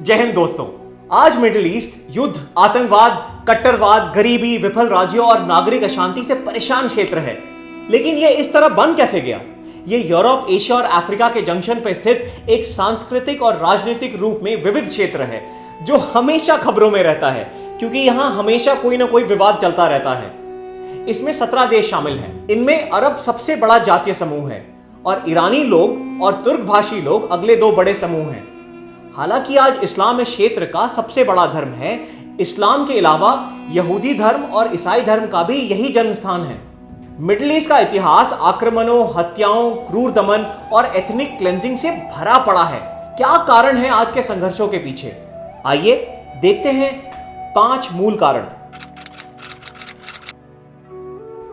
जय हिंद दोस्तों। आज मिडिल ईस्ट युद्ध, आतंकवाद, कट्टरवाद, गरीबी, विफल राज्यों और नागरिक अशांति से परेशान क्षेत्र है। लेकिन यह इस तरह बन कैसे गया? ये यूरोप, एशिया और अफ्रीका के जंक्शन पर स्थित एक सांस्कृतिक और राजनीतिक रूप में विविध क्षेत्र है जो हमेशा खबरों में रहता है, क्योंकि यहां हमेशा कोई ना कोई विवाद चलता रहता है। इसमें 17 देश शामिल हैं। इनमें अरब सबसे बड़ा जातीय समूह है और ईरानी लोग और तुर्क भाषी लोग अगले दो बड़े समूह हैं। हालांकि आज इस्लाम इस क्षेत्र का सबसे बड़ा धर्म है, इस्लाम के अलावा यहूदी धर्म और ईसाई धर्म का भी यही जन्म स्थान है। मिडिल ईस्ट का इतिहास आक्रमणों, हत्याओं, क्रूर दमन और एथनिक क्लेंजिंग से भरा पड़ा है। क्या कारण है आज के संघर्षों के पीछे? आइए देखते हैं 5 मूल कारण।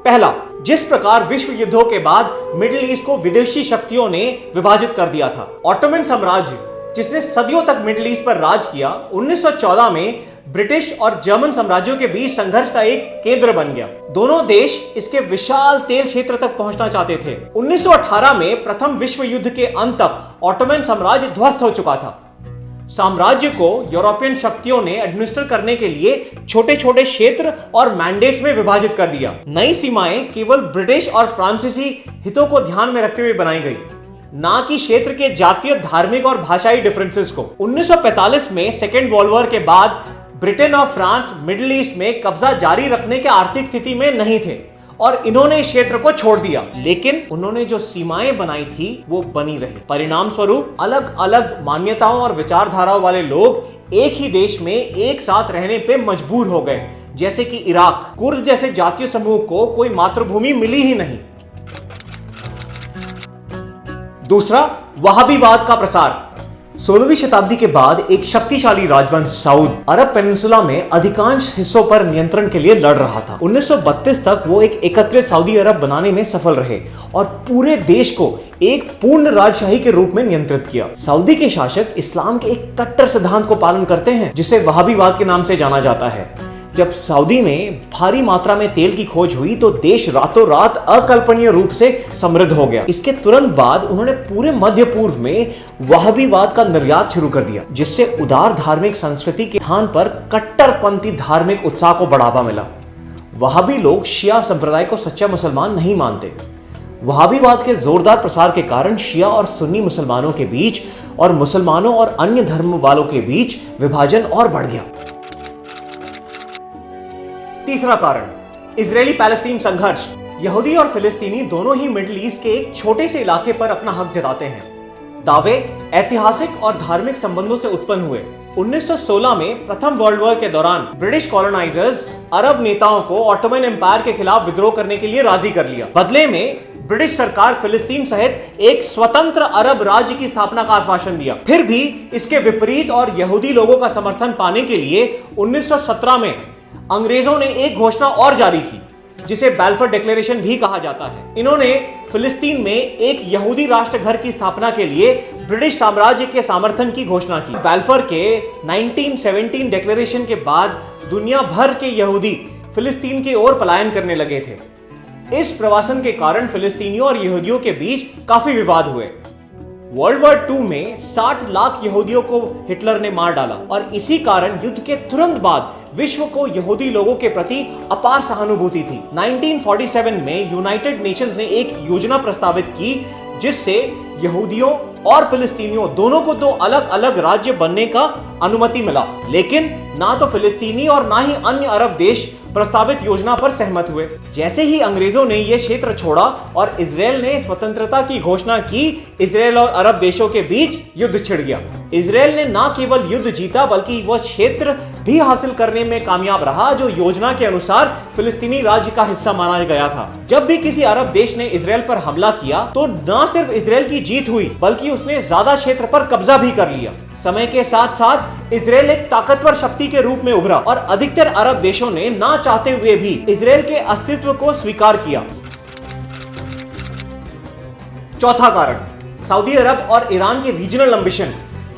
पहला, जिस प्रकार विश्व युद्धों के बाद मिडिल ईस्ट को विदेशी शक्तियों ने विभाजित कर दिया था। ऑटोमन साम्राज्य, जिसने सदियों तक मिडिल ईस्ट पर राज किया, 1914 में ब्रिटिश और जर्मन साम्राज्यों के बीच संघर्ष का एक केंद्र बन गया। दोनों देश इसके विशाल तेल क्षेत्र तक पहुंचना चाहते थे। 1918 में प्रथम विश्व युद्ध के अंत तक ऑटोमन साम्राज्य ध्वस्त हो चुका था। साम्राज्य को यूरोपियन शक्तियों ने एडमिनिस्टर करने के लिए छोटे छोटे क्षेत्र और मैंडेट्स में विभाजित कर दिया। नई सीमाएं केवल ब्रिटिश और फ्रांसीसी हितों को ध्यान में रखते हुए बनाई गई, ना कि क्षेत्र के जातीय, धार्मिक और भाषाई डिफरेंसेस को। 1945 में सेकेंड वर्ल्ड वॉर के बाद ब्रिटेन और फ्रांस मिडिल ईस्ट में कब्जा जारी रखने के आर्थिक स्थिति में नहीं थे और इन्होंने इस क्षेत्र को छोड़ दिया। लेकिन उन्होंने जो सीमाएं बनाई थी वो बनी रही। परिणाम स्वरूप अलग अलग मान्यताओं और विचारधाराओं वाले लोग एक ही देश में एक साथ रहने पे मजबूर हो गए, जैसे कि इराक। कुर्द जैसे जातीय समूह को कोई मातृभूमि मिली ही नहीं। दूसरा, वहाबीवाद का प्रसार। 16वीं शताब्दी के बाद एक शक्तिशाली राजवंश साउद अरब पेनिनसुला में अधिकांश हिस्सों पर नियंत्रण के लिए लड़ रहा था। 1932 तक वो एक एकत्रित सऊदी अरब बनाने में सफल रहे और पूरे देश को एक पूर्ण राजशाही के रूप में नियंत्रित किया। सऊदी के शासक इस्लाम के एक कट्टर सिद्धांत को पालन करते हैं, जिसे वहाबीवाद के नाम से जाना जाता है। जब सऊदी में भारी मात्रा में तेल की खोज हुई तो देश रातों रात अकल्पनीय रूप से समृद्ध हो गया। इसके तुरंत बाद उन्होंने पूरे मध्य पूर्व में वहाबीवाद का निर्यात शुरू कर दिया, जिससे उदार धार्मिक संस्कृति के स्थान पर कट्टरपंथी धार्मिक उत्साह को बढ़ावा मिला। वहाबी लोग शिया संप्रदाय को सच्चा मुसलमान नहीं मानते। वहाबीवाद के जोरदार प्रसार के कारण शिया और सुन्नी मुसलमानों के बीच और मुसलमानों और अन्य धर्म वालों के बीच विभाजन और बढ़ गया। तीसरा कारण, इजरायली पैलेस्टीन संघर्ष। यहूदी और फिलिस्तीनी दोनों ही मिडिल ईस्ट के एक छोटे से इलाके पर अपना हक जताते हैं। दावे ऐतिहासिक और धार्मिक संबंधों से उत्पन्न हुए। 1916 में प्रथम वर्ल्ड वॉर के दौरान ब्रिटिश कॉलोनाइजर्स अरब नेताओं को ऑटोमन एम्पायर के खिलाफ विद्रोह करने के लिए राजी कर लिया। बदले में ब्रिटिश सरकार फिलिस्तीन सहित एक स्वतंत्र अरब राज्य की स्थापना का आश्वासन दिया। फिर भी इसके विपरीत और यहूदी लोगों का समर्थन पाने के लिए 1917 में अंग्रेजों ने एक घोषणा और जारी की, जिसे बैल्फोर डिक्लेरेशन भी कहा जाता है। इन्होंने फिलिस्तीन में एक यहूदी राष्ट्र घर की स्थापना के लिए ब्रिटिश साम्राज्य के समर्थन की घोषणा की। बैल्फोर के 1917 डिक्लेरेशन के बाद दुनिया भर के यहूदी फिलिस्तीन की ओर पलायन करने लगे थे। इस प्रवासन के कारण फिलिस्तीनियों और यहूदियों के बीच काफी विवाद हुए। वर्ल्ड वॉर 2 में 60 लाख यहूदियों को हिटलर ने मार डाला और इसी कारण युद्ध के तुरंत बाद विश्व को यहूदी लोगों के प्रति अपार सहानुभूति थी। 1947 में यूनाइटेड नेशंस ने एक योजना प्रस्तावित की, जिससे यहूदियों और फिलिस्तीनियों दोनों को 2 अलग अलग राज्य बनने का अनुमति मिला। लेकिन ना तो फिलिस्तीनी और ना ही अन्य अरब देश प्रस्तावित योजना पर सहमत हुए। जैसे ही अंग्रेजों ने यह क्षेत्र छोड़ा और इजराइल ने स्वतंत्रता की घोषणा की, इजराइल और अरब देशों के बीच युद्ध छिड़ गया। इजराइल ने न केवल युद्ध जीता, बल्कि वह क्षेत्र भी हासिल करने में कामयाब रहा जो योजना के अनुसार फिलिस्तीनी राज्य का हिस्सा माना गया था। जब भी किसी अरब देश ने इजराइल पर हमला किया तो न सिर्फ इजराइल की जीत हुई, बल्कि उसने ज्यादा क्षेत्र पर कब्जा भी कर लिया। समय के साथ साथ इजराइल एक ताकतवर शक्ति के रूप में उभरा और अधिकतर अरब देशों ने ना चाहते हुए भी इजराइल के अस्तित्व को स्वीकार किया। चौथा कारण, सऊदी अरब और ईरान की रीजनल एम्बिशन।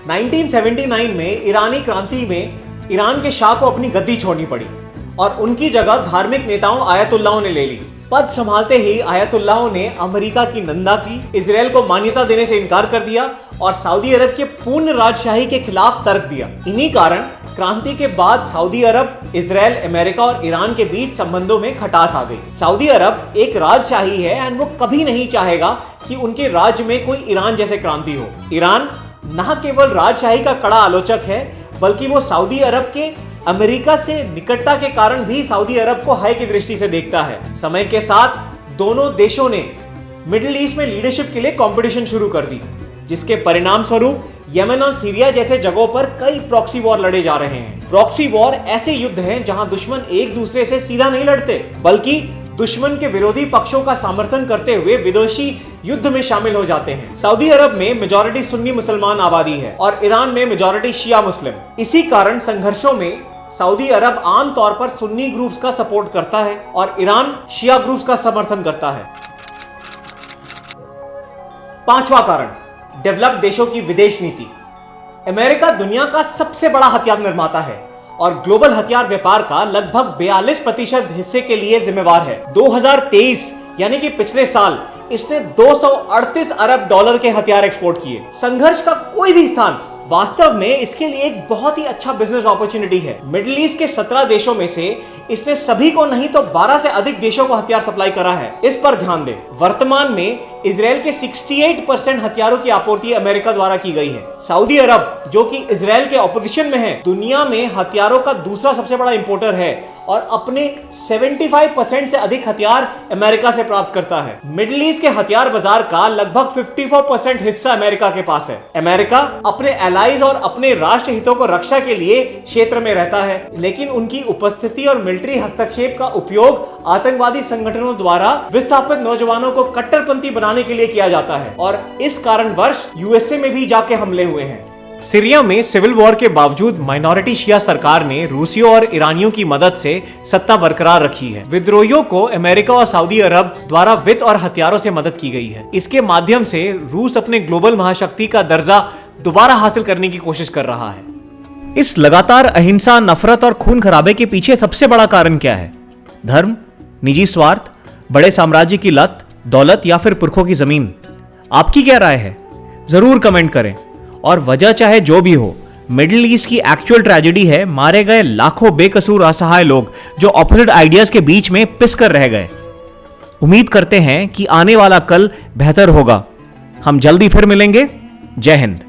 1979 में ईरानी क्रांति में ईरान के शाह को अपनी गद्दी छोड़नी पड़ी और उनकी जगह धार्मिक नेताओं आयतुल्लाहों ने ले ली। पद संभालते ही आयतुल्लाहों ने अमेरिका की निंदा की, इजराइल को मान्यता देने से इनकार कर दिया और सऊदी अरब के पूर्ण राजशाही के खिलाफ तर्क दिया। इन्हीं कारण क्रांति के बाद सऊदी अरब, इजराइल, अमेरिका और ईरान के बीच संबंधों में खटास आ गई। सऊदी अरब एक राजशाही है एंड वो कभी नहीं चाहेगा कि उनके राज्य में कोई ईरान जैसे क्रांति हो। ईरान न केवल राजशाही का कड़ा आलोचक है, बल्कि वो सऊदी अरब के अमेरिका से निकटता के कारण भी सऊदी अरब को हाय की दृष्टि से देखता है। समय के साथ दोनों देशों ने मिडिल ईस्ट में लीडरशिप के लिए कंपटीशन शुरू कर दी, जिसके परिणाम स्वरूप यमन और सीरिया जैसे जगहों पर कई प्रॉक्सी वॉर लड़े जा रहे हैं। प्रॉक्सी वॉर ऐसे युद्ध हैं जहां दुश्मन एक दूसरे से सीधा नहीं लड़ते, बल्कि दुश्मन के विरोधी पक्षों का समर्थन करते हुए विदेशी युद्ध में शामिल हो जाते हैं। सऊदी अरब में मेजॉरिटी सुन्नी मुसलमान आबादी है और ईरान में मेजॉरिटी शिया मुस्लिम। इसी कारण संघर्षों में सऊदी अरब आमतौर पर सुन्नी ग्रुप्स का सपोर्ट करता है और ईरान शिया ग्रुप्स का समर्थन करता है। पांचवा कारण, डेवलप्ड देशों की विदेश नीति। अमेरिका दुनिया का सबसे बड़ा हथियार निर्माता है और ग्लोबल हथियार व्यापार का लगभग 42% हिस्से के लिए जिम्मेवार है। 2023 यानी कि पिछले साल इसने 238 अरब डॉलर के हथियार एक्सपोर्ट किए। संघर्ष का कोई भी स्थान वास्तव में इसके लिए एक बहुत ही अच्छा बिजनेस अपॉर्चुनिटी है। मिडिल ईस्ट के 17 देशों में से इसने सभी को नहीं तो 12 से अधिक देशों को हथियार सप्लाई करा है। इस पर ध्यान दें, वर्तमान में इजराइल के 68% हथियारों की आपूर्ति अमेरिका द्वारा की गई है। सऊदी अरब, जो कि इजराइल के ऑपोजिशन में है, दुनिया में हथियारों का दूसरा सबसे बड़ा इंपोर्टर है और अपने 75% से अधिक हथियार अमेरिका से प्राप्त करता है। मिडिल ईस्ट के हथियार बाजार का लगभग 54% हिस्सा अमेरिका के पास है। अमेरिका अपने एलाइज और अपने राष्ट्र हितों को रक्षा के लिए क्षेत्र में रहता है, लेकिन उनकी उपस्थिति और मिलिट्री हस्तक्षेप का उपयोग आतंकवादी संगठनों द्वारा विस्थापित नौजवानों को कट्टरपंथी बनाने के लिए किया जाता है और इस कारणवश यूएसए में भी जाके हमले हुए हैं। सीरिया में सिविल वॉर के बावजूद माइनॉरिटी शिया सरकार ने रूसियों और ईरानियों की मदद से सत्ता बरकरार रखी है। विद्रोहियों को अमेरिका और सऊदी अरब द्वारा वित्त और हथियारों से मदद की गई है। इसके माध्यम से रूस अपने ग्लोबल महाशक्ति का दर्जा दोबारा हासिल करने की कोशिश कर रहा है। इस लगातार अहिंसा, नफरत और खून खराबे के पीछे सबसे बड़ा कारण क्या है? धर्म, निजी स्वार्थ, बड़े साम्राज्य की लत, दौलत या फिर पुरखों की जमीन? आपकी क्या राय है? जरूर कमेंट करें। और वजह चाहे जो भी हो, मिडिल ईस्ट की एक्चुअल ट्रेजेडी है मारे गए लाखों बेकसूर असहाय लोग जो ऑपोजिट आइडियाज के बीच में पिस कर रह गए। उम्मीद करते हैं कि आने वाला कल बेहतर होगा। हम जल्दी फिर मिलेंगे। जय हिंद।